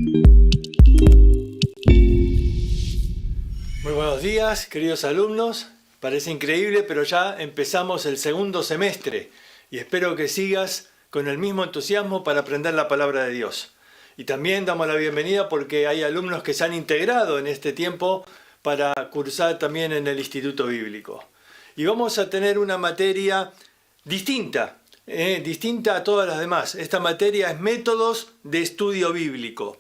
Muy buenos días, queridos alumnos. Parece increíble, pero ya empezamos el segundo semestre y espero que sigas con el mismo entusiasmo para aprender la palabra de Dios. Y también damos la bienvenida porque hay alumnos que se han integrado en este tiempo para cursar también en el Instituto Bíblico. Y vamos a tener una materia distinta a todas las demás. Esta materia es métodos de estudio bíblico.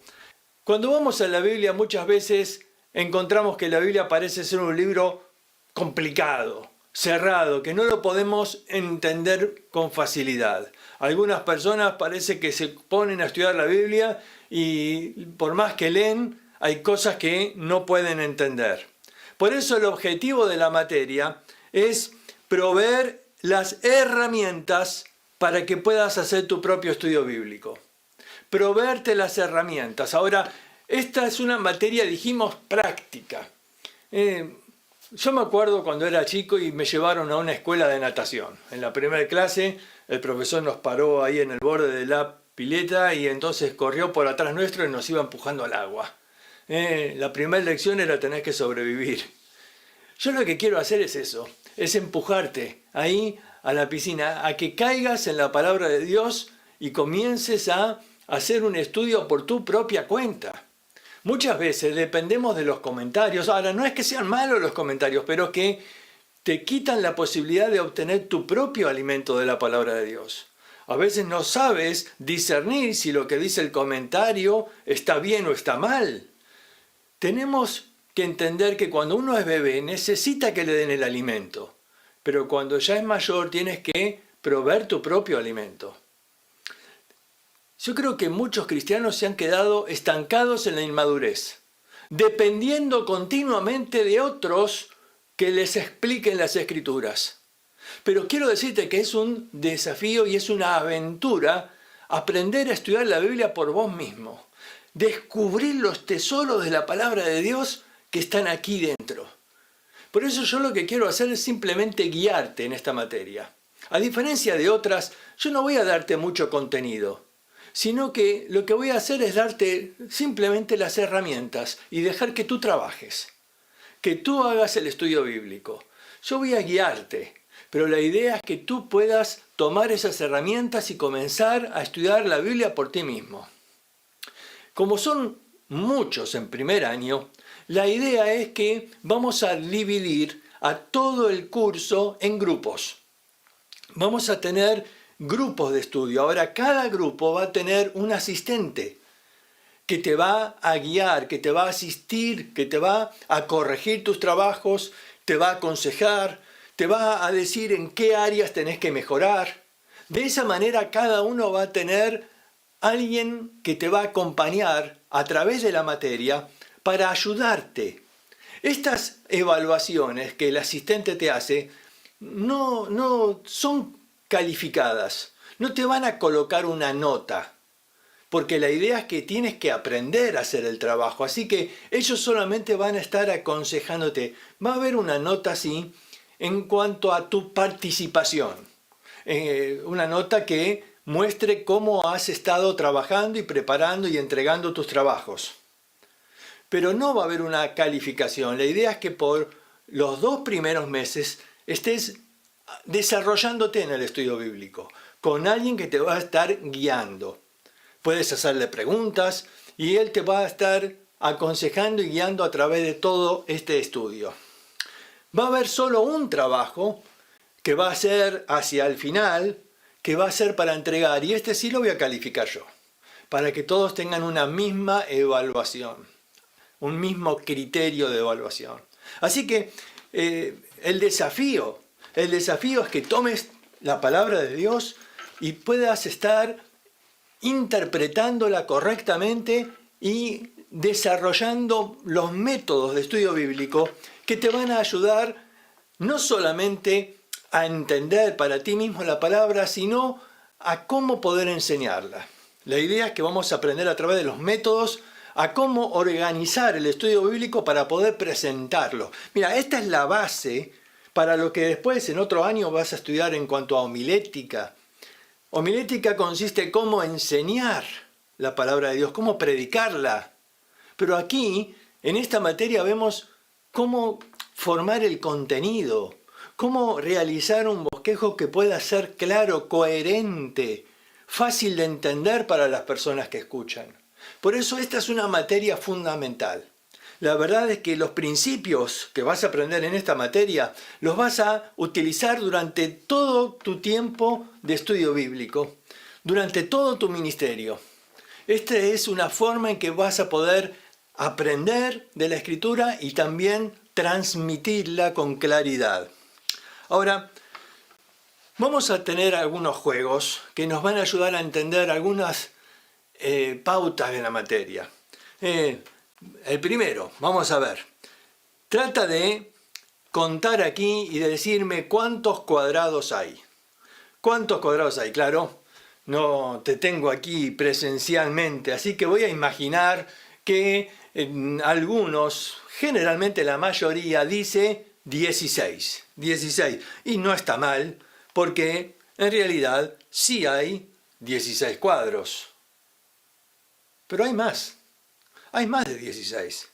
Cuando vamos a la Biblia muchas veces encontramos que la Biblia parece ser un libro complicado, cerrado, que no lo podemos entender con facilidad. Algunas personas parece que se ponen a estudiar la Biblia y por más que leen, hay cosas que no pueden entender. Por eso el objetivo de la materia es proveer las herramientas para que puedas hacer tu propio estudio bíblico. Proveerte las herramientas. Ahora, esta es una materia, dijimos, práctica. Yo me acuerdo cuando era chico y me llevaron a una escuela de natación. En la primera clase, el profesor nos paró ahí en el borde de la pileta y entonces corrió por atrás nuestro y nos iba empujando al agua. La primera lección era tener que sobrevivir. Yo lo que quiero hacer es eso, es empujarte ahí a la piscina, a que caigas en la palabra de Dios y comiences a hacer un estudio por tu propia cuenta. Muchas veces dependemos de los comentarios. Ahora, no es que sean malos los comentarios, pero que te quitan la posibilidad de obtener tu propio alimento de la palabra de Dios. A veces no sabes discernir si lo que dice el comentario está bien o está mal. Tenemos que entender que cuando uno es bebé necesita que le den el alimento, pero cuando ya es mayor tienes que proveer tu propio alimento. Yo creo que muchos cristianos se han quedado estancados en la inmadurez, dependiendo continuamente de otros que les expliquen las Escrituras. Pero quiero decirte que es un desafío y es una aventura aprender a estudiar la Biblia por vos mismo, descubrir los tesoros de la palabra de Dios que están aquí dentro. Por eso yo lo que quiero hacer es simplemente guiarte en esta materia. A diferencia de otras, yo no voy a darte mucho contenido, sino que lo que voy a hacer es darte simplemente las herramientas y dejar que tú trabajes, que tú hagas el estudio bíblico. Yo voy a guiarte, pero la idea es que tú puedas tomar esas herramientas y comenzar a estudiar la Biblia por ti mismo. Como son muchos en primer año, la idea es que vamos a dividir a todo el curso en grupos. Vamos a tener grupos de estudio. Ahora, cada grupo va a tener un asistente que te va a guiar, que te va a asistir, que te va a corregir tus trabajos, te va a aconsejar, te va a decir en qué áreas tenés que mejorar. De esa manera, cada uno va a tener alguien que te va a acompañar a través de la materia para ayudarte. Estas evaluaciones que el asistente te hace no son calificadas, no te van a colocar una nota, porque la idea es que tienes que aprender a hacer el trabajo, así que ellos solamente van a estar aconsejándote. Va a haber una nota así en cuanto a tu participación, una nota que muestre cómo has estado trabajando y preparando y entregando tus trabajos. Pero no va a haber una calificación. La idea es que por los 2 primeros meses estés desarrollándote en el estudio bíblico, con alguien que te va a estar guiando. Puedes hacerle preguntas y él te va a estar aconsejando y guiando a través de todo este estudio. Va a haber solo un trabajo que va a ser hacia el final, que va a ser para entregar, y este sí lo voy a calificar yo, para que todos tengan una misma evaluación, un mismo criterio de evaluación. Así que el desafío es que tomes la palabra de Dios y puedas estar interpretándola correctamente y desarrollando los métodos de estudio bíblico que te van a ayudar no solamente a entender para ti mismo la palabra, sino a cómo poder enseñarla. La idea es que vamos a aprender a través de los métodos a cómo organizar el estudio bíblico para poder presentarlo. Mira, esta es la base para lo que después en otro año vas a estudiar en cuanto a homilética. Homilética consiste en cómo enseñar la palabra de Dios, cómo predicarla. Pero aquí, en esta materia, vemos cómo formar el contenido, cómo realizar un bosquejo que pueda ser claro, coherente, fácil de entender para las personas que escuchan. Por eso esta es una materia fundamental. La verdad es que los principios que vas a aprender en esta materia los vas a utilizar durante todo tu tiempo de estudio bíblico, durante todo tu ministerio. Esta es una forma en que vas a poder aprender de la Escritura y también transmitirla con claridad. Ahora, vamos a tener algunos juegos que nos van a ayudar a entender algunas pautas de la materia. El primero, vamos a ver. Trata de contar aquí y de decirme cuántos cuadrados hay. ¿Cuántos cuadrados hay? Claro, no te tengo aquí presencialmente, así que voy a imaginar que algunos, generalmente la mayoría, dice 16. 16. Y no está mal, porque en realidad sí hay 16 cuadros. Pero hay más. Hay más de 16.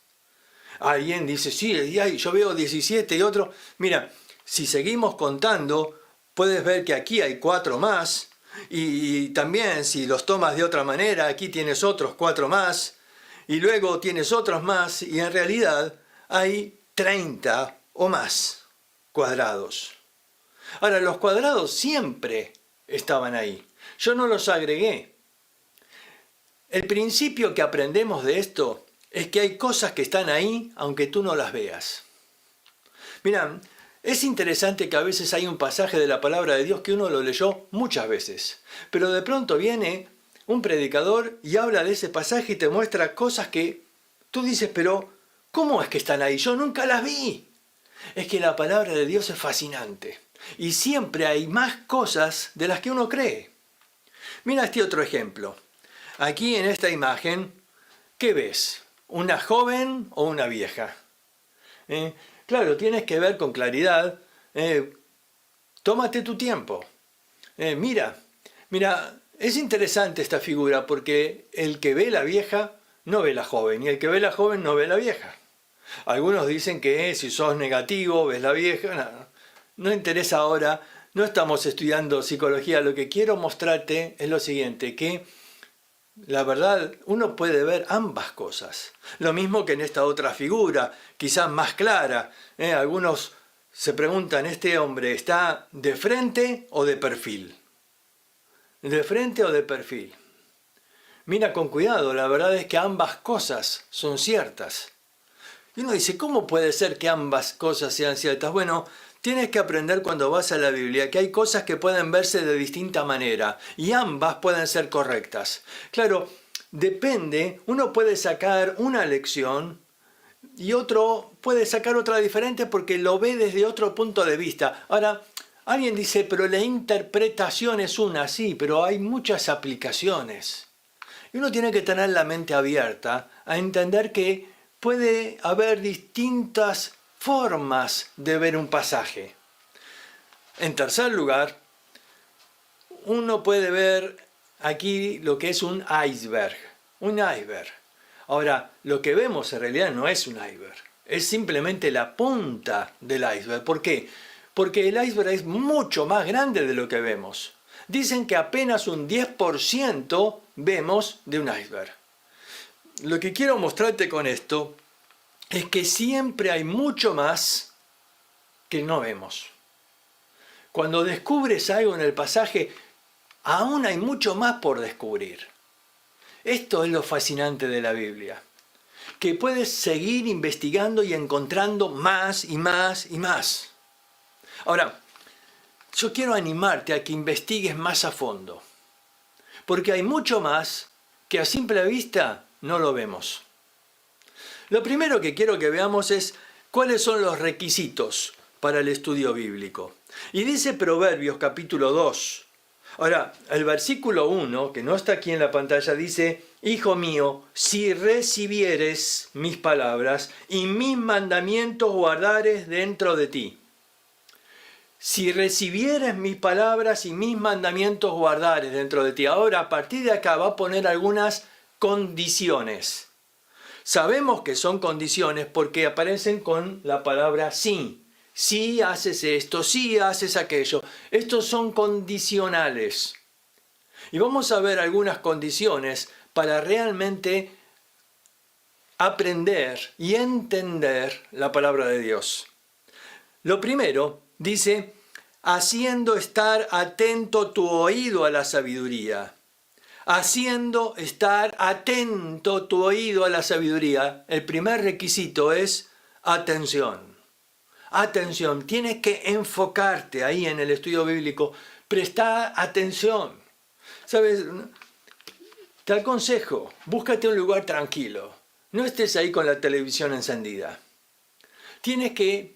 Alguien dice, sí, yo veo 17 y otro. Mira, si seguimos contando, puedes ver que aquí hay 4 más. Y también si los tomas de otra manera, aquí tienes otros 4 más. Y luego tienes otros más. Y en realidad hay 30 o más cuadrados. Ahora, los cuadrados siempre estaban ahí. Yo no los agregué. El principio que aprendemos de esto es que hay cosas que están ahí aunque tú no las veas. Mira, es interesante que a veces hay un pasaje de la palabra de Dios que uno lo leyó muchas veces, pero de pronto viene un predicador y habla de ese pasaje y te muestra cosas que tú dices, pero ¿cómo es que están ahí? Yo nunca las vi. Es que la palabra de Dios es fascinante y siempre hay más cosas de las que uno cree. Mira este otro ejemplo. Aquí en esta imagen, ¿qué ves? ¿Una joven o una vieja? Claro, tienes que ver con claridad. Tómate tu tiempo. Mira, es interesante esta figura porque el que ve la vieja no ve la joven y el que ve la joven no ve la vieja. Algunos dicen que si sos negativo ves la vieja. No interesa ahora, no estamos estudiando psicología. Lo que quiero mostrarte es lo siguiente, que la verdad, uno puede ver ambas cosas. Lo mismo que en esta otra figura, quizás más clara. Algunos se preguntan, ¿este hombre está de frente o de perfil? ¿De frente o de perfil? Mira con cuidado, la verdad es que ambas cosas son ciertas. Y uno dice, ¿cómo puede ser que ambas cosas sean ciertas? Bueno, tienes que aprender cuando vas a la Biblia que hay cosas que pueden verse de distinta manera y ambas pueden ser correctas. Claro, depende, uno puede sacar una lección y otro puede sacar otra diferente porque lo ve desde otro punto de vista. Ahora, alguien dice, pero la interpretación es una, sí, pero hay muchas aplicaciones. Y uno tiene que tener la mente abierta a entender que puede haber distintas formas de ver un pasaje. En tercer lugar, uno puede ver aquí lo que es un iceberg. Un iceberg. Ahora, lo que vemos en realidad no es un iceberg. Es simplemente la punta del iceberg. ¿Por qué? Porque el iceberg es mucho más grande de lo que vemos. Dicen que apenas un 10% vemos de un iceberg. Lo que quiero mostrarte con esto es que siempre hay mucho más que no vemos. Cuando descubres algo en el pasaje, aún hay mucho más por descubrir. Esto es lo fascinante de la Biblia, que puedes seguir investigando y encontrando más y más y más. Ahora, yo quiero animarte a que investigues más a fondo, porque hay mucho más que a simple vista no lo vemos. Lo primero que quiero que veamos es cuáles son los requisitos para el estudio bíblico. Y dice Proverbios capítulo 2. Ahora, el versículo 1, que no está aquí en la pantalla, dice, Hijo mío, si recibieres mis palabras y mis mandamientos guardares dentro de ti. Si recibieres mis palabras y mis mandamientos guardares dentro de ti. Ahora, a partir de acá va a poner algunas condiciones. Sabemos que son condiciones porque aparecen con la palabra sí. Sí haces esto, sí haces aquello. Estos son condicionales. Y vamos a ver algunas condiciones para realmente aprender y entender la palabra de Dios. Lo primero, dice, haciendo estar atento tu oído a la sabiduría. Haciendo estar atento tu oído a la sabiduría. El primer requisito es atención. Atención, tienes que enfocarte ahí en el estudio bíblico. Presta atención. ¿Sabes? Te aconsejo, búscate un lugar tranquilo. No estés ahí con la televisión encendida. Tienes que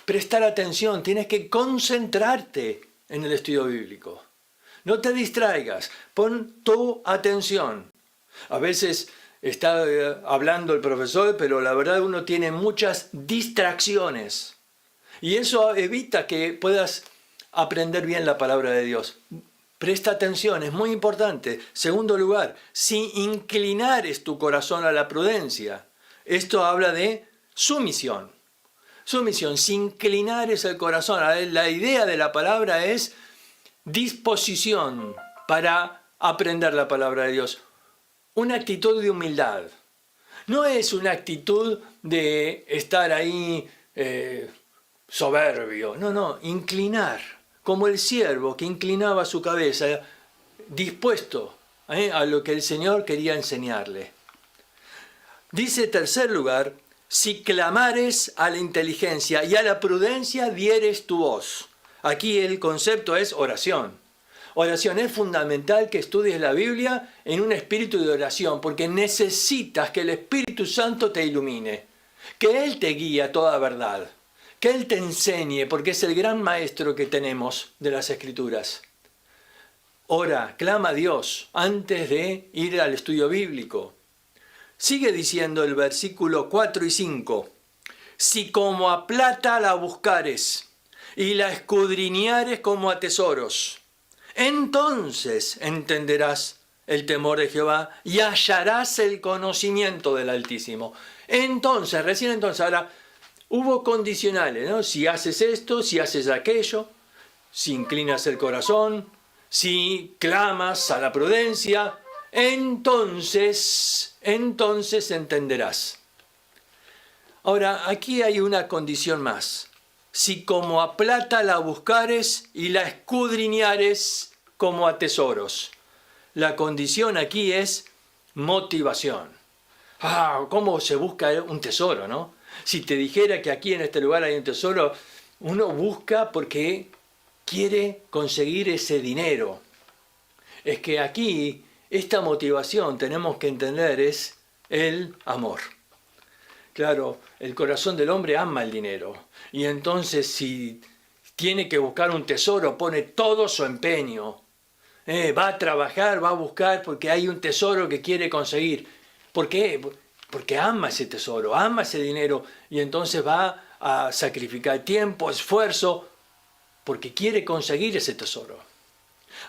prestar atención, tienes que concentrarte en el estudio bíblico. No te distraigas, pon tu atención. A veces está hablando el profesor, pero la verdad uno tiene muchas distracciones. Y eso evita que puedas aprender bien la palabra de Dios. Presta atención, es muy importante. Segundo lugar, si inclinares tu corazón a la prudencia. Esto habla de sumisión. Sumisión, si inclinares el corazón. La idea de la palabra es disposición para aprender la palabra de Dios. Una actitud de humildad. No es una actitud de estar ahí soberbio. No, inclinar. Como el siervo que inclinaba su cabeza, dispuesto a lo que el Señor quería enseñarle. Dice, tercer lugar, si clamares a la inteligencia y a la prudencia dieres tu voz. Aquí el concepto es oración. Oración, es fundamental que estudies la Biblia en un espíritu de oración, porque necesitas que el Espíritu Santo te ilumine, que Él te guíe a toda verdad, que Él te enseñe, porque es el gran maestro que tenemos de las Escrituras. Ora, clama a Dios antes de ir al estudio bíblico. Sigue diciendo el versículo 4 y 5. Si como a plata la buscares y la escudriñares como a tesoros, entonces entenderás el temor de Jehová y hallarás el conocimiento del Altísimo. Entonces, recién entonces, ahora, hubo condicionales, ¿no? Si haces esto, si haces aquello, si inclinas el corazón, si clamas a la prudencia, entonces entenderás. Ahora, aquí hay una condición más. Si como a plata la buscares y la escudriñares como a tesoros. La condición aquí es motivación. ¿Cómo se busca un tesoro, no? Si te dijera que aquí en este lugar hay un tesoro, uno busca porque quiere conseguir ese dinero. Es que aquí esta motivación, tenemos que entender, es el amor. Claro, el corazón del hombre ama el dinero. Y entonces si tiene que buscar un tesoro, pone todo su empeño. Va a trabajar, va a buscar porque hay un tesoro que quiere conseguir. ¿Por qué? Porque ama ese tesoro, ama ese dinero. Y entonces va a sacrificar tiempo, esfuerzo, porque quiere conseguir ese tesoro.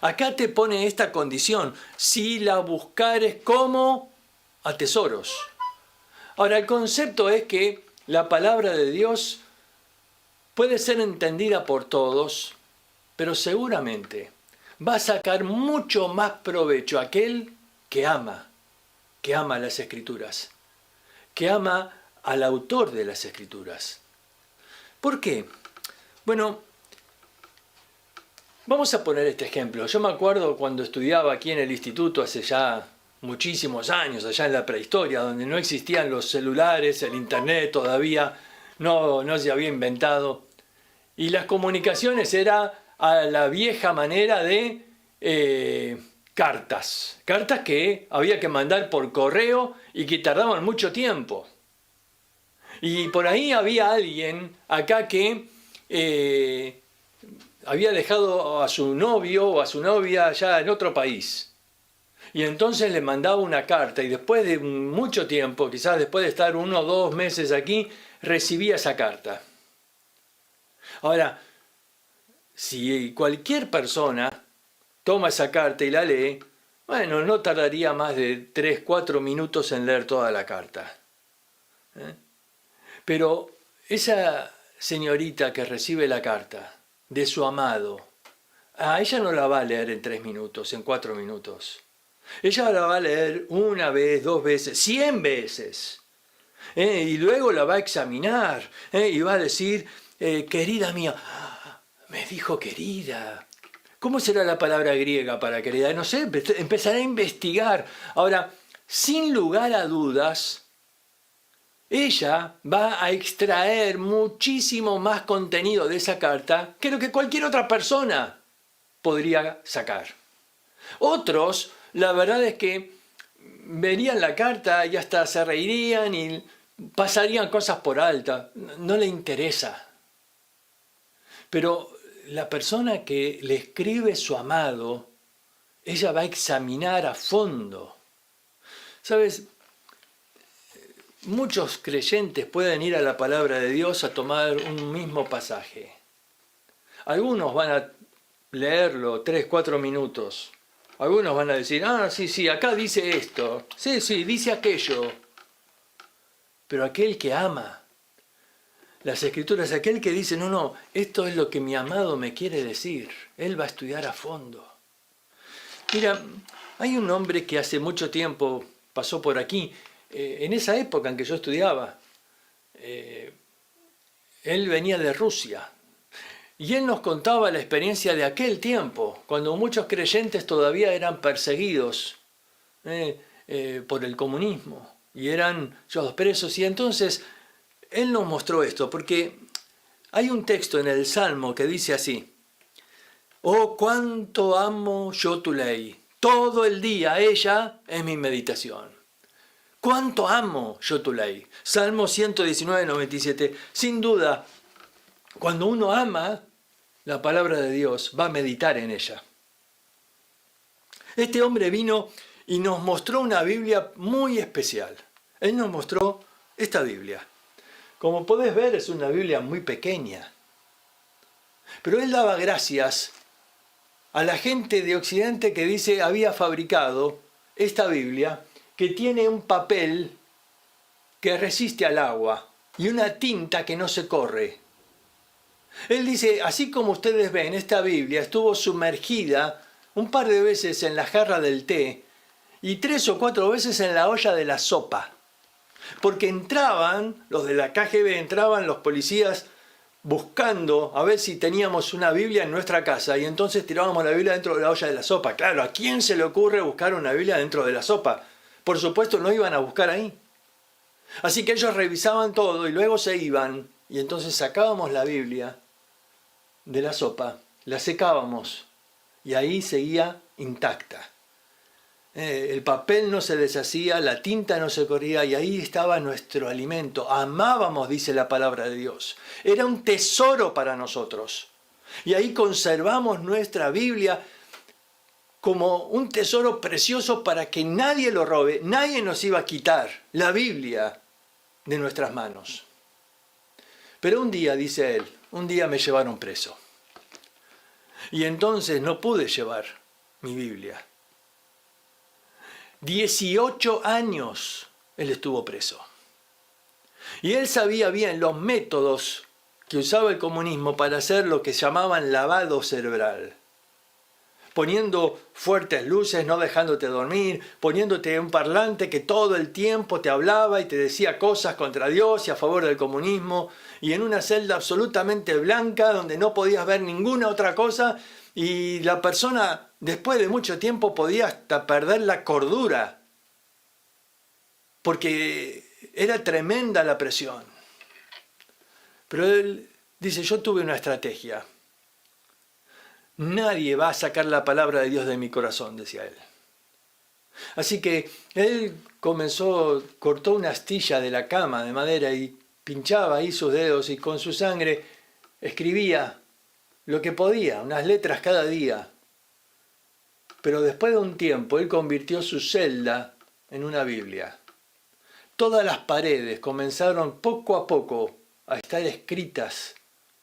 Acá te pone esta condición, si la buscares como a tesoros. Ahora, el concepto es que la palabra de Dios puede ser entendida por todos, pero seguramente va a sacar mucho más provecho aquel que ama las Escrituras, que ama al autor de las Escrituras. ¿Por qué? Bueno, vamos a poner este ejemplo. Yo me acuerdo cuando estudiaba aquí en el instituto hace ya muchísimos años, allá en la prehistoria, donde no existían los celulares, el internet todavía no se había inventado. Y las comunicaciones eran a la vieja manera de cartas. Cartas que había que mandar por correo y que tardaban mucho tiempo. Y por ahí había alguien acá que había dejado a su novio o a su novia allá en otro país. Y entonces le mandaba una carta y después de mucho tiempo, quizás después de estar 1 o 2 meses aquí, recibía esa carta. Ahora, si cualquier persona toma esa carta y la lee, Bueno, no tardaría más de 3, 4 minutos en leer toda la carta. Pero esa señorita que recibe la carta de su amado, a ella no la va a leer en 3 minutos, en 4 minutos. Ella la va a leer una vez, 2 veces, 100 veces. Y luego la va a examinar y va a decir, querida mía, me dijo querida. ¿Cómo será la palabra griega para querida? No sé, empezará a investigar. Ahora, sin lugar a dudas, ella va a extraer muchísimo más contenido de esa carta que lo que cualquier otra persona podría sacar. Otros, la verdad es que verían la carta y hasta se reirían y pasarían cosas por alta. No le interesa. Pero la persona que le escribe su amado, ella va a examinar a fondo. ¿Sabes? Muchos creyentes pueden ir a la palabra de Dios a tomar un mismo pasaje. Algunos van a leerlo 3, 4 minutos. Algunos van a decir, sí, acá dice esto. Sí, dice aquello. Pero aquel que ama las Escrituras, aquel que dice, no, esto es lo que mi amado me quiere decir. Él va a estudiar a fondo. Mira, hay un hombre que hace mucho tiempo pasó por aquí, en esa época en que yo estudiaba. Él venía de Rusia. Y él nos contaba la experiencia de aquel tiempo, cuando muchos creyentes todavía eran perseguidos por el comunismo y eran llevados presos. Y entonces él nos mostró esto, porque hay un texto en el Salmo que dice así: oh, cuánto amo yo tu ley, todo el día ella es mi meditación. Cuánto amo yo tu ley. Salmo 119, 97. Sin duda, cuando uno ama la palabra de Dios, va a meditar en ella. Este hombre vino y nos mostró una Biblia muy especial. Él nos mostró esta Biblia. Como podés ver, es una Biblia muy pequeña. Pero él daba gracias a la gente de Occidente que dice había fabricado esta Biblia, que tiene un papel que resiste al agua y una tinta que no se corre. Él dice, así como ustedes ven, esta Biblia estuvo sumergida un par de veces en la jarra del té y 3 o 4 veces en la olla de la sopa. Porque entraban, los de la KGB, entraban los policías buscando a ver si teníamos una Biblia en nuestra casa y entonces tirábamos la Biblia dentro de la olla de la sopa. Claro, ¿a quién se le ocurre buscar una Biblia dentro de la sopa? Por supuesto, no iban a buscar ahí. Así que ellos revisaban todo y luego se iban y entonces sacábamos la Biblia de la sopa, la secábamos y ahí seguía intacta. El papel no se deshacía, la tinta no se corría y ahí estaba nuestro alimento. Amábamos, dice la palabra de Dios. Era un tesoro para nosotros. Y ahí conservamos nuestra Biblia como un tesoro precioso para que nadie lo robe. Nadie nos iba a quitar la Biblia de nuestras manos. Pero un día, dice él, un día me llevaron preso. Y entonces no pude llevar mi Biblia. 18 años él estuvo preso. Y él sabía bien los métodos que usaba el comunismo para hacer lo que llamaban lavado cerebral. Poniendo fuertes luces, no dejándote dormir, poniéndote un parlante que todo el tiempo te hablaba y te decía cosas contra Dios y a favor del comunismo, y en una celda absolutamente blanca donde no podías ver ninguna otra cosa, y la persona después de mucho tiempo podía hasta perder la cordura, porque era tremenda la presión. Pero él dice, yo tuve una estrategia. Nadie va a sacar la palabra de Dios de mi corazón, decía él. Así que él cortó una astilla de la cama de madera y pinchaba ahí sus dedos y con su sangre escribía lo que podía, unas letras cada día. Pero después de un tiempo él convirtió su celda en una Biblia. Todas las paredes comenzaron poco a poco a estar escritas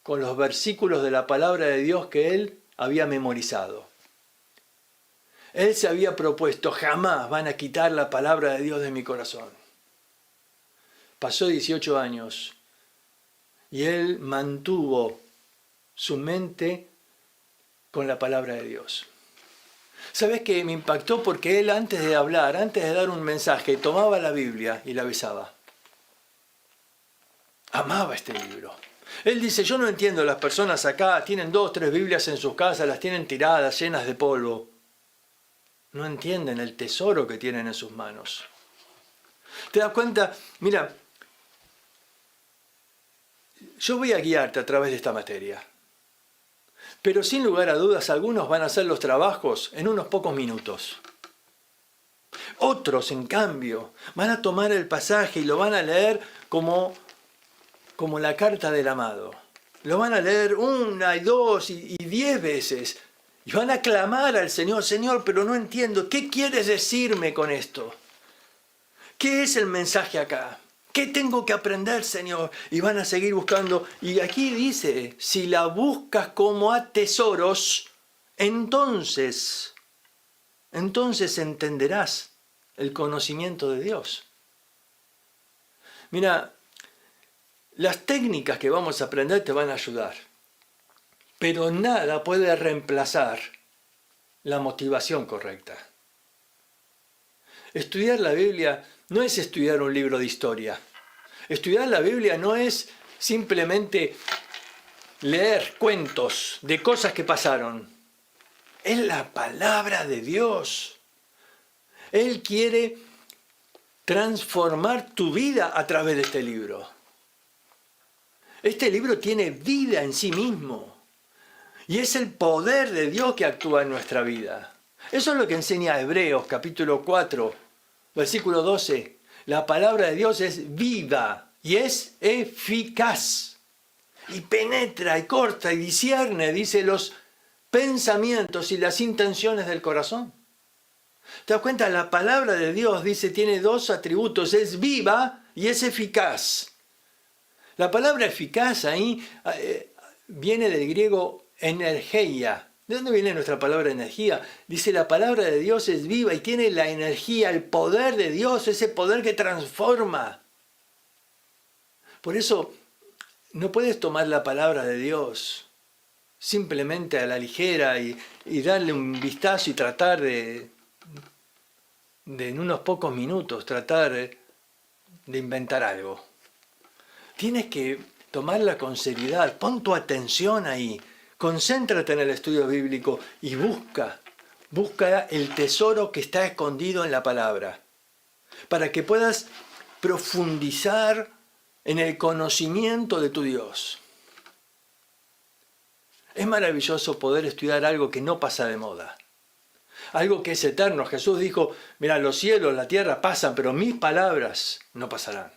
con los versículos de la palabra de Dios que él había memorizado. Él se había propuesto, jamás van a quitar la palabra de Dios de mi corazón. Pasó 18 años y él mantuvo su mente con la palabra de Dios. ¿Sabes qué? Me impactó porque él antes de hablar, antes de dar un mensaje, tomaba la Biblia y la besaba. Amaba este libro. Él dice, yo no entiendo, las personas acá tienen 2 o 3 Biblias en sus casas, las tienen tiradas, llenas de polvo. No entienden el tesoro que tienen en sus manos. ¿Te das cuenta? Mira, yo voy a guiarte a través de esta materia. Pero sin lugar a dudas, algunos van a hacer los trabajos en unos pocos minutos. Otros, en cambio, van a tomar el pasaje y lo van a leer como la carta del amado. Lo van a leer 1 y 2 y 10 veces. Y van a clamar al Señor, Señor, pero no entiendo. ¿Qué quieres decirme con esto? ¿Qué es el mensaje acá? ¿Qué tengo que aprender, Señor? Y van a seguir buscando. Y aquí dice, si la buscas como a tesoros, entonces entenderás el conocimiento de Dios. Mira, las técnicas que vamos a aprender te van a ayudar. Pero nada puede reemplazar la motivación correcta. Estudiar la Biblia no es estudiar un libro de historia. Estudiar la Biblia no es simplemente leer cuentos de cosas que pasaron. Es la palabra de Dios. Él quiere transformar tu vida a través de este libro. Este libro tiene vida en sí mismo. Y es el poder de Dios que actúa en nuestra vida. Eso es lo que enseña Hebreos, capítulo 4, versículo 12. La palabra de Dios es viva y es eficaz. Y penetra y corta y discierne, dice, los pensamientos y las intenciones del corazón. ¿Te das cuenta? La palabra de Dios, dice, tiene 2 atributos. Es viva y es eficaz. La palabra eficaz ahí viene del griego energía. ¿De dónde viene nuestra palabra energía? Dice, la palabra de Dios es viva y tiene la energía, el poder de Dios, ese poder que transforma. Por eso, no puedes tomar la palabra de Dios simplemente a la ligera y darle un vistazo y tratar de en unos pocos minutos, tratar de inventar algo. Tienes que tomarla con seriedad, pon tu atención ahí. Concéntrate en el estudio bíblico y busca el tesoro que está escondido en la palabra, para que puedas profundizar en el conocimiento de tu Dios. Es maravilloso poder estudiar algo que no pasa de moda, algo que es eterno. Jesús dijo, mira, los cielos, la tierra pasan, pero mis palabras no pasarán.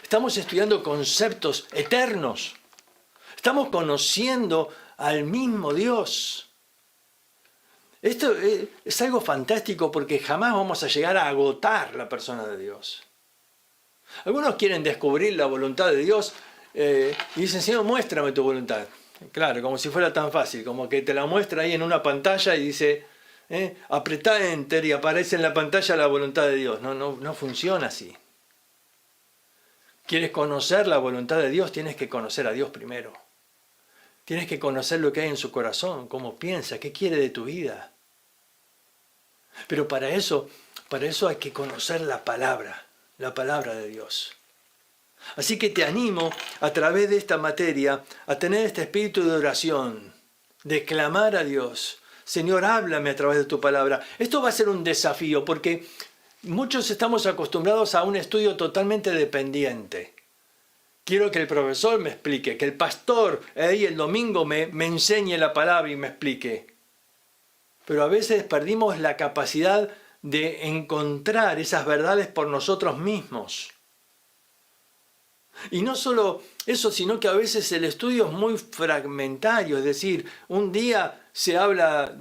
Estamos estudiando conceptos eternos. Estamos conociendo al mismo Dios. Esto es algo fantástico porque jamás vamos a llegar a agotar la persona de Dios. Algunos quieren descubrir la voluntad de Dios y dicen, Señor, muéstrame tu voluntad. Claro, como si fuera tan fácil, como que te la muestra ahí en una pantalla y dice, apretá Enter y aparece en la pantalla la voluntad de Dios. No funciona así. ¿Quieres conocer la voluntad de Dios? Tienes que conocer a Dios primero. Tienes que conocer lo que hay en su corazón, cómo piensa, qué quiere de tu vida. Pero para eso hay que conocer la palabra de Dios. Así que te animo a través de esta materia a tener este espíritu de oración, de clamar a Dios. Señor, háblame a través de tu palabra. Esto va a ser un desafío porque muchos estamos acostumbrados a un estudio totalmente dependiente. Quiero que el profesor me explique, que el pastor ahí el domingo me enseñe la palabra y me explique. Pero a veces perdimos la capacidad de encontrar esas verdades por nosotros mismos. Y no solo eso, sino que a veces el estudio es muy fragmentario, es decir, un día se habla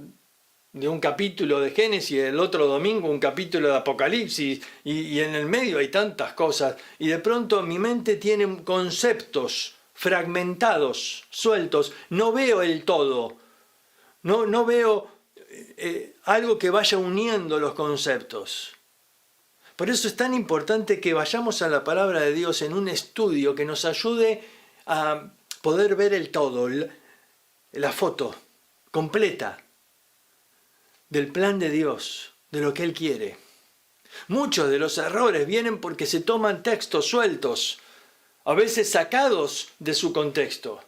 de un capítulo de Génesis, el otro domingo un capítulo de Apocalipsis, y en el medio hay tantas cosas, y de pronto mi mente tiene conceptos fragmentados, sueltos, no veo el todo, no veo algo que vaya uniendo los conceptos. Por eso es tan importante que vayamos a la palabra de Dios en un estudio que nos ayude a poder ver el todo, la foto completa del plan de Dios, de lo que Él quiere. Muchos de los errores vienen porque se toman textos sueltos, a veces sacados de su contexto.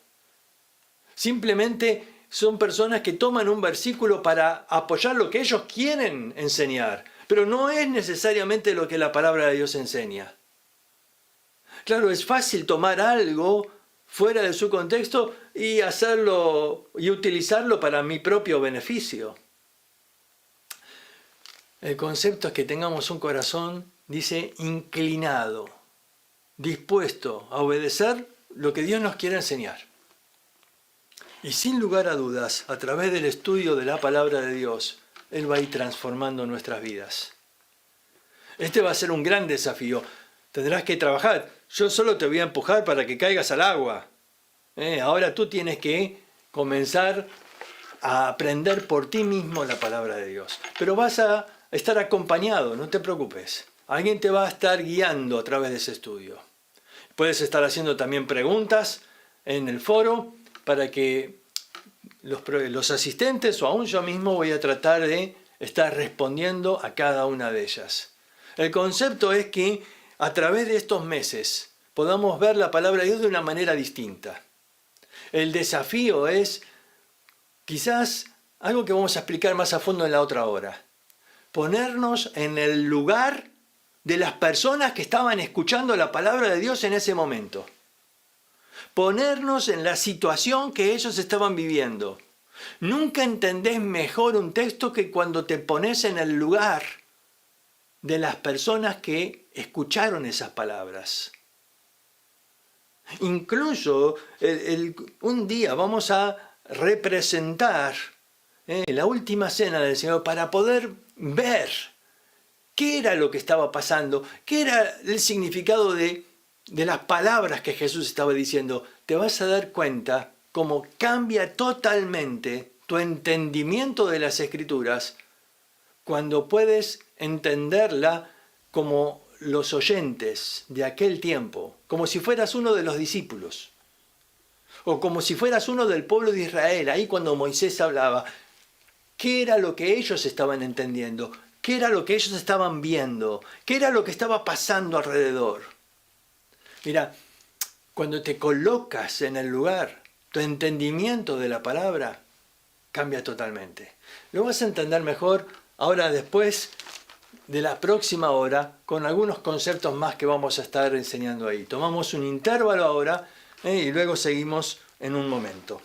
Simplemente son personas que toman un versículo para apoyar lo que ellos quieren enseñar, pero no es necesariamente lo que la palabra de Dios enseña. Claro, es fácil tomar algo fuera de su contexto y hacerlo y utilizarlo para mi propio beneficio. El concepto es que tengamos un corazón, dice, inclinado, dispuesto a obedecer lo que Dios nos quiere enseñar. Y sin lugar a dudas, a través del estudio de la palabra de Dios, Él va a ir transformando nuestras vidas. Este va a ser un gran desafío. Tendrás que trabajar. Yo solo te voy a empujar para que caigas al agua. Ahora tú tienes que comenzar a aprender por ti mismo la palabra de Dios. Pero vas a estar acompañado, no te preocupes. Alguien te va a estar guiando a través de ese estudio. Puedes estar haciendo también preguntas en el foro para que los asistentes o aún yo mismo voy a tratar de estar respondiendo a cada una de ellas. El concepto es que a través de estos meses podamos ver la palabra de Dios de una manera distinta. El desafío es quizás algo que vamos a explicar más a fondo en la otra hora. Ponernos en el lugar de las personas que estaban escuchando la palabra de Dios en ese momento. Ponernos en la situación que ellos estaban viviendo. Nunca entendés mejor un texto que cuando te pones en el lugar de las personas que escucharon esas palabras. Incluso un día vamos a representar la última cena del Señor para poder ver qué era lo que estaba pasando, qué era el significado de las palabras que Jesús estaba diciendo. Te vas a dar cuenta cómo cambia totalmente tu entendimiento de las Escrituras cuando puedes entenderla como los oyentes de aquel tiempo, como si fueras uno de los discípulos, o como si fueras uno del pueblo de Israel, ahí cuando Moisés hablaba, qué era lo que ellos estaban entendiendo, qué era lo que ellos estaban viendo, qué era lo que estaba pasando alrededor. Mira, cuando te colocas en el lugar, tu entendimiento de la palabra cambia totalmente. Lo vas a entender mejor ahora después de la próxima hora con algunos conceptos más que vamos a estar enseñando ahí. Tomamos un intervalo ahora y luego seguimos en un momento.